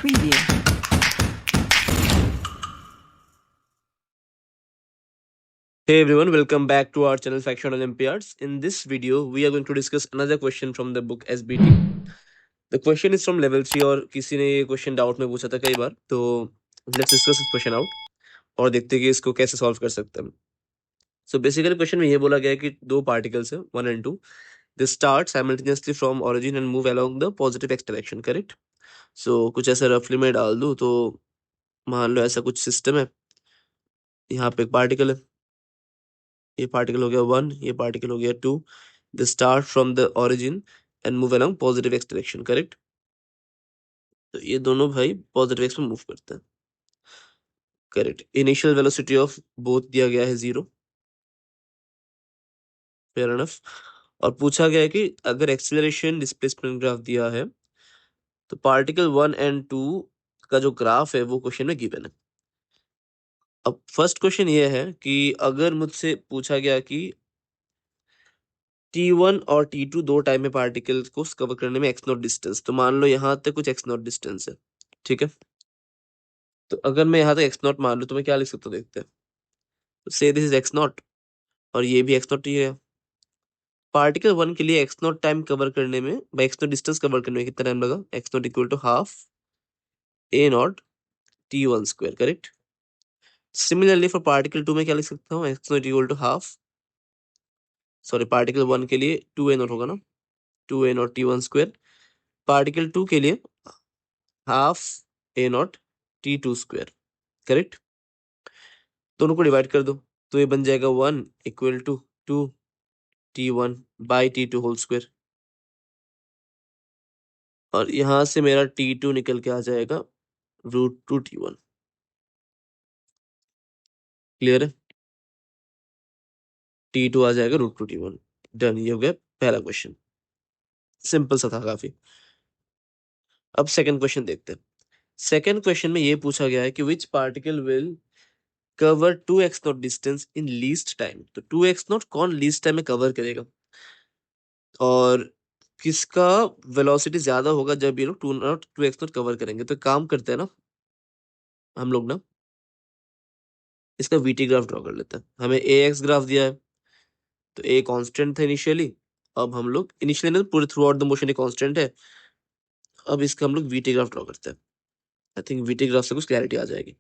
Preview. Hey everyone, welcome back to our channel Faction Olympiads. In this video, we are going to discuss another question from the book SBT. The question is from level 3 और किसी ने ये question doubt में पूछा था कई बार, तो let's discuss this question out और देखते हैं कि इसको कैसे solve कर सकते हैं. So basically question में ये बोला गया है कि दो particles है 1 and 2. They start simultaneously from origin and move along the positive x direction, correct? So कुछ ऐसा roughly मैं डाल दूँ तो मान लो ऐसा कुछ system है. यहाँ पे एक particle है. ये पार्टिकल हो गया 1, ये पार्टिकल हो गया 2. They start from the origin and move along positive x direction, correct? तो ये दोनों भाई पॉजिटिव एक्स में मूव करते हैं, correct. Initial velocity of both दिया गया है 0, फेयर एनफ. और पूछा गया है कि अगर एक्सीलरेशन डिस्प्लेसमेंट ग्राफ दिया है तो पार्टिकल 1 एंड 2 का जो ग्राफ है वो क्वेश्चन में गिवन है. अब फर्स्ट क्वेश्चन ये है कि अगर मुझसे पूछा गया कि T1 और T2 दो टाइम में पार्टिकल्स को कवर करने में एक्स नॉट डिस्टेंस, तो मान लो यहाँ तक कुछ एक्स नॉट डिस्टेंस है, ठीक है? तो अगर मैं यहाँ तक एक्स नॉट मान लूँ तो मैं क्या लिख सकता हूँ, देखते हैं. तो से दिस इज एक्स नॉट और ये भी एक्स नॉट ही है. पार्टिकल 1 के लिए एक्स नॉट टाइम कवर करने में, by x naught distance cover करने में कितना टाइम लगा? X naught equal to half a naught T1 square, correct? Similarly for particle 2 में क्या लिख सकता हूँ? X naught equal to half, sorry particle 1 के लिए 2 ए नॉट होगा ना, 2 ए नॉट T1 स्क्वायर. पार्टिकल 2 के लिए half a not T2 square, correct? दोनों को डिवाइड कर दो तो ये बन जाएगा 1 equal to 2T1 by T2 whole square. और यहाँ से मेरा T2 निकल के आ जाएगा √2T1. क्लियर है? T2 आ जाएगा √2T1. डन, ये हो गया पहला क्वेश्चन. सिंपल सा था काफी. अब सेकंड क्वेश्चन देखते हैं. सेकंड क्वेश्चन में ये पूछा गया है कि which particle will cover 2x not distance in least time. तो 2x नॉट कौन लीस्ट टाइम में कवर करेगा और किसका वेलोसिटी ज्यादा होगा जब ये लोग 2x नॉट कवर करेंगे. तो काम करते हैं ना हम लोग ना, इसका VT ग्राफ ड्रॉ कर लेते हैं. हमें AX ग्राफ दिया है तो A कांस्टेंट था इनिशियली. अब हम लोग इनिशियली ना पूरे थ्रू आउट द मोशन एक कांस्टेंट है. अब इसका हम लोग VT ग्राफ ड्रॉ करते हैं. आई थिंक VT ग्राफ से कुछ क्लैरिटी आ जाएगी.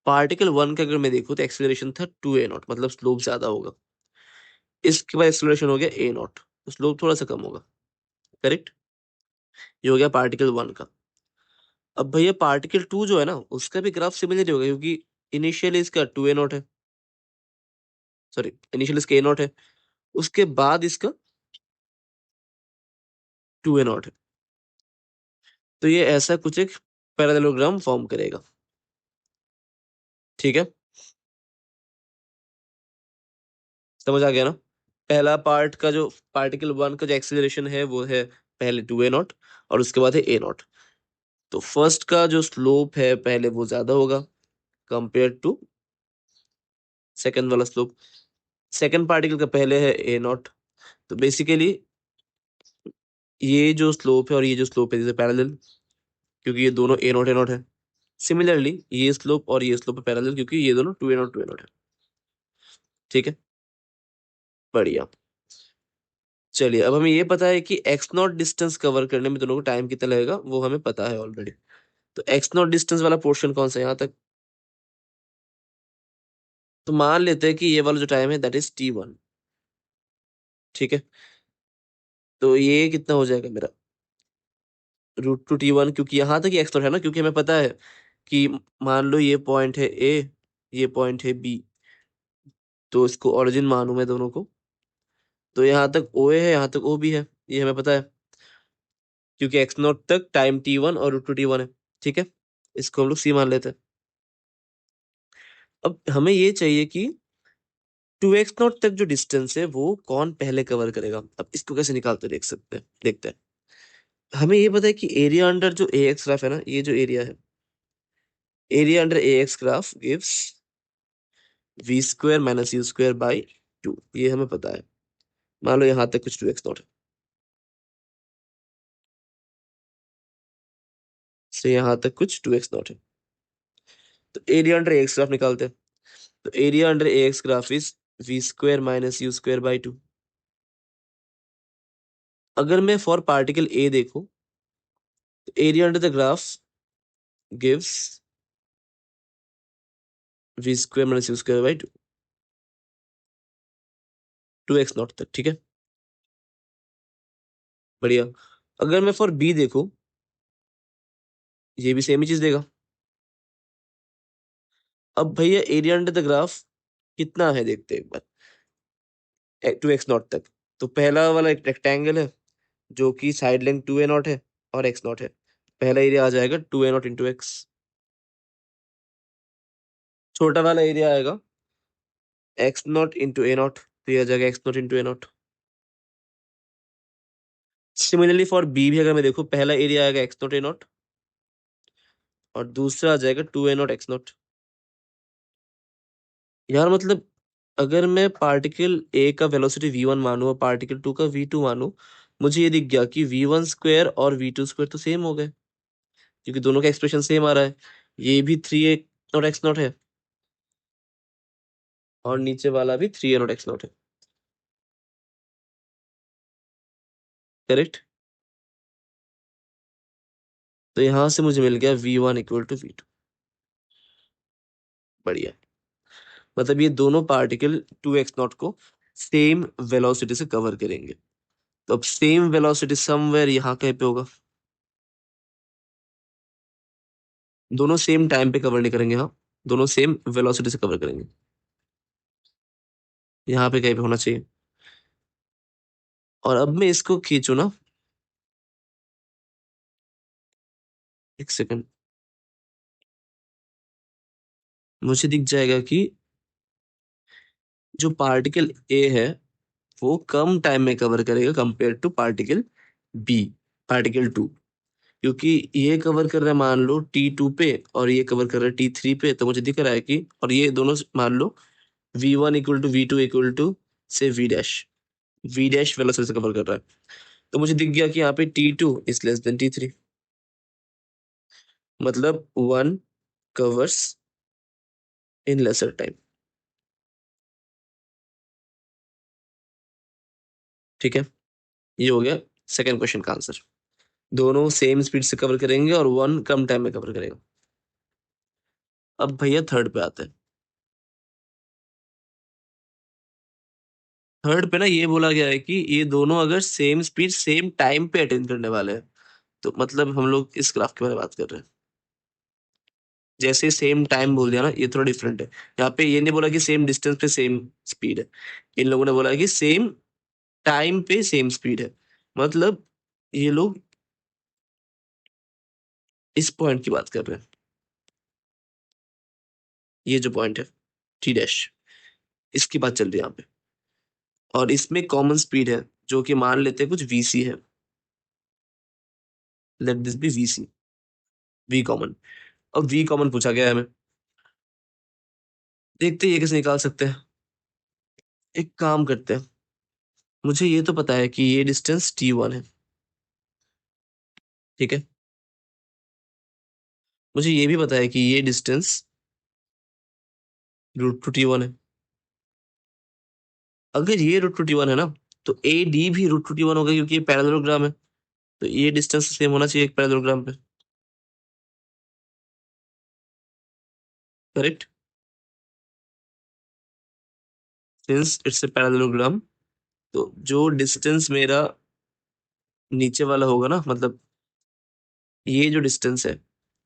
पार्टिकल 1 का अगर मैं देखूं तो एक्सेलरेशन था 2a नॉट, मतलब स्लोप ज्यादा होगा. इसके बाद एक्सेलरेशन हो गया a नॉट, तो स्लोप थोड़ा सा कम होगा, करेक्ट? ये हो गया पार्टिकल 1 का. अब भैया पार्टिकल 2 जो है ना उसका भी ग्राफ सिमिलर होगा क्योंकि इनिशियली इसका 2a नॉट है, सॉरी इनिशियली इसका a नॉट है, उसके बाद इसका 2a नॉट है. तो ये ऐसा कुछ एक पैरेललोग्राम फॉर्म करेगा, ठीक है? समझ आ गया ना? पहला पार्ट का जो पार्टिकल 1 का जो एक्सेलरेशन है वो है पहले 2a नॉट और उसके बाद है a नॉट. तो फर्स्ट का जो स्लोप है पहले वो ज्यादा होगा कंपेयर टू सेकंड वाला स्लोप. सेकंड पार्टिकल का पहले है a नॉट. तो बेसिकली ये जो स्लोप है और ये जो स्लोप है पैरेलल क्योंकि ये दोनों a नॉट है. सिमिलरली ये स्लोप और ये स्लोप है पैरेलल क्योंकि ये दोनों 2a नॉट है. ठीक है, बढ़िया. चलिए अब हमें ये पता है कि एक्स नॉट डिस्टेंस कवर करने में दोनों को टाइम कितना लगेगा वो हमें पता है ऑलरेडी. तो एक्स नॉट डिस्टेंस वाला पोर्शन कौन सा है यहाँ तक? तो मान लेते हैं कि ये वाला जो टाइम है दैट इज T1, ठीक है? तो ये कितना हो जाएगा मेरा √2T1 क्योंकि यहाँ तक एक्स नॉट है ना, क्योंकि हमें पता है कि मान लो ये पॉइंट है A, ये पॉइंट है B, तो इसको ओरिजिन मानू मैं दोनों को. तो यहाँ तक OA है, यहाँ तक OB है, ये हमें पता है क्योंकि एक्स नॉट तक टाइम T1 और √2T1 है, ठीक है? इसको हम लोग C मान लेते हैं. अब हमें ये चाहिए कि 2x नॉट तक जो डिस्टेंस है वो कौन पहले कवर करेगा. अब इसको कैसे निकालते देख सकते हैं, देखते हैं. हमें ये पता है कि एरिया अंडर जो AX ग्राफ है ना, ये जो एरिया है, area under AX graph gives v² - u²/2. ये हमें पता है. मान लो यहाँ तक कुछ 2x नॉट है. से यहाँ तक कुछ 2x0 है। तो एरिया अंडर एक्स ग्राफ निकालते हैं। तो area under x graph is v² - u²/2। अगर मैं फॉर पार्टिकल ए देखूं तो area under the graph gives v² - u²/2, 2x0 तक। ठीक है, बढ़िया। अगर मैं फॉर बी देखूं, ये भी सेम ही चीज देगा। अब भैया एरिया अंडर द ग्राफ कितना है देखते हैं एक बार, 2x0 तक। तो पहला वाला एक रेक्टेंगल है जो कि साइड लेंथ 2a0 है और x0 है। पहला एरिया आ जाएगा 2a0 इंटू एक्स। छोटा वाला एरिया आएगा x0 इंटू a0, तो ये आ जाएगा x0 into a0। Similarly for B भी अगर मैं देखूं, पहला एरिया आएगा x0 a0 और दूसरा आ जाएगा 2a0 x0। यार मतलब अगर मैं पार्टिकल ए का वेलोसिटी v1 मानूं और पार्टिकल 2 का v2 मानूं, मुझे ये दिख गया कि v1² और v2² तो सेम हो गए, क्योंकि दोनों का एक्सप्रेशन सेम आ रहा है। ये भी 3a0 x0 है और नीचे वाला भी 3a0 x0 है। करेक्ट। तो यहां से मुझे मिल गया v1 = v2। बढ़िया। मतलब ये दोनों पार्टिकल 2x0 को सेम वेलोसिटी से कवर करेंगे। तो अब सेम वेलोसिटी समवेयर यहाँ कहीं पे होगा। दोनों सेम टाइम पे कवर नहीं करेंगे, हाँ, दोनों सेम वेलोसिटी से कवर करेंगे। यहाँ पे कहीं पे होना चाहिए। और अब मैं इसको खींचू ना, एक सेकंड, मुझे दिख जाएगा कि जो पार्टिकल ए है वो कम टाइम में कवर करेगा compare to particle B, particle 2। क्योंकि ये कवर कर रहा है मान लो T2 पे और ये कवर कर रहा है T3 पे, तो मुझे दिख रहा है कि, और ये दोनों मान लो v1 = v2 = से v डैश वेलोसिटी से कवर कर रहा है। तो मुझे दिख गया कि यहाँ पे T2 is less than T3, मतलब वन कवर्स इन लेसर टाइम। ठीक है, ये हो गया सेकंड क्वेश्चन का आंसर। दोनों सेम स्पीड से कवर करेंगे और वन कम टाइम में कवर करेगा। अब भैया थर्ड पे आते हैं। थर्ड पे ना ये बोला गया है कि ये दोनों अगर सेम स्पीड सेम टाइम पे अटेन करने वाले हैं, तो मतलब हम लोग इस ग्राफ के बारे में बात कर रहे हैं। जैसे सेम टाइम बोल दिया ना, ये थोड़ा डिफरेंट है। यहाँ पे ये नहीं बोला कि सेम डिस्टेंस पे सेम स्पीड है, इन लोगों ने बोला है कि सेम टाइम पे सेम स्पीड है। मतलब ये लोग इस पॉइंट की बात कर रहे हैं। ये जो पॉइंट है टी डैश, इसकी बात चल रही है यहाँ पे। और इसमें कॉमन स्पीड है जो कि मान लेते हैं कुछ वीसी है। Let this be VC, V common. अब वी कॉमन पूछा गया है हमें, देखते हैं ये कैसे निकाल सकते हैं। एक काम करते हैं, मुझे ये तो पता है कि ये डिस्टेंस T1 है। ठीक है, मुझे ये भी पता है कि ये डिस्टेंस √2T1 है। अगर ये √2T1 है ना, तो ए डी भी √2T1 होगा, क्योंकि ये पैरेललोग्राम है। तो ये डिस्टेंस सेम होना चाहिए एक पैरेललोग्राम पे। Correct, since it's a parallelogram, तो जो डिस्टेंस मेरा नीचे वाला होगा ना, मतलब ये जो डिस्टेंस है,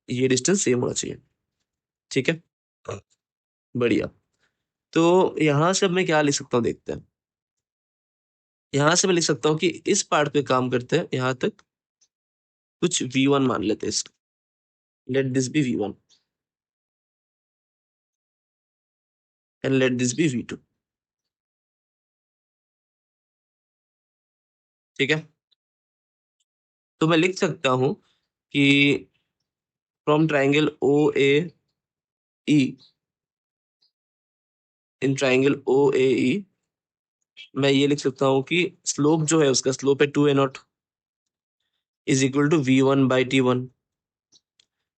ये डिस्टेंस सेम होना चाहिए। ठीक है, बढ़िया। तो यहां से अब मैं क्या लिख सकता हूँ देखते हैं। यहां से मैं लिख सकता हूँ कि इस पार्ट पे काम करते हैं, यहां तक कुछ v1 मान लेते हैं इसको। Let this be v1 and let this be v2। ठीक है, तो मैं लिख सकता हूँ कि from triangle O A E, in triangle O A E, मैं ये लिख सकता हूँ कि स्लोप जो है उसका स्लोप है 2a0 = v1/T1।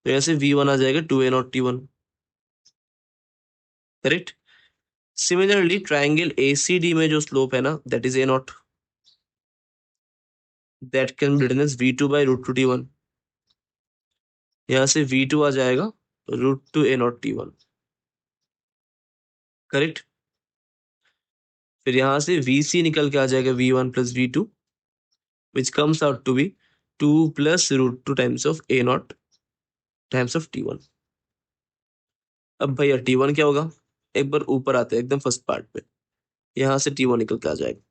तो यहाँ से V1 आ जाएगा 2a0 T1, correct. Similarly triangle ACD में जो स्लोप है ना, that is a0, that can be written as V2 by √2 T1। यहाँ से V2 आ जाएगा √2 a0 T1, करेक्ट। फिर यहाँ से VC निकल के आ जाएगा V1 plus V2, which comes out to be 2 plus √2 times of a0 times of T1। अब भैया T1 क्या होगा, एक बार ऊपर आते हैं एकदम फर्स्ट पार्ट पे, यहाँ से T1 निकल के आ जाएगा,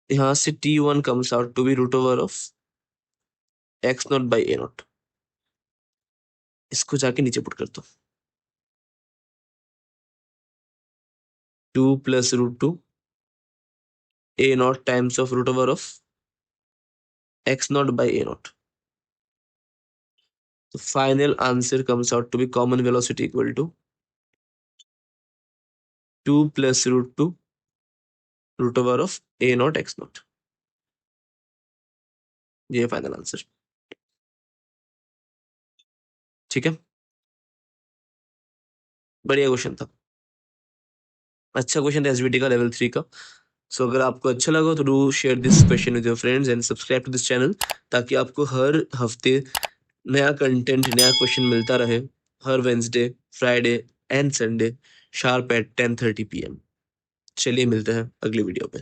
यहाँ से T1 comes out to be √over of x0 by a0। इसको जाके नीचे पुट कर दो, 2 plus √2 a0 times of √over of x0 by a0। The final answer comes out to be common velocity equal to 2 plus √2 √over of a0 x0। ये final answer, ठीक है। बढ़िया question था, अच्छा क्वेश्चन था एसवीटी का लेवल 3 का। सो अगर आपको अच्छा लगा तो do share this question with your friends and subscribe to this channel, ताकि आपको हर हफ्ते नया कंटेंट, नया क्वेश्चन मिलता रहे, हर Wednesday, Friday and Sunday sharp at 10:30 PM। चलिए मिलते हैं अगली वीडियो पे।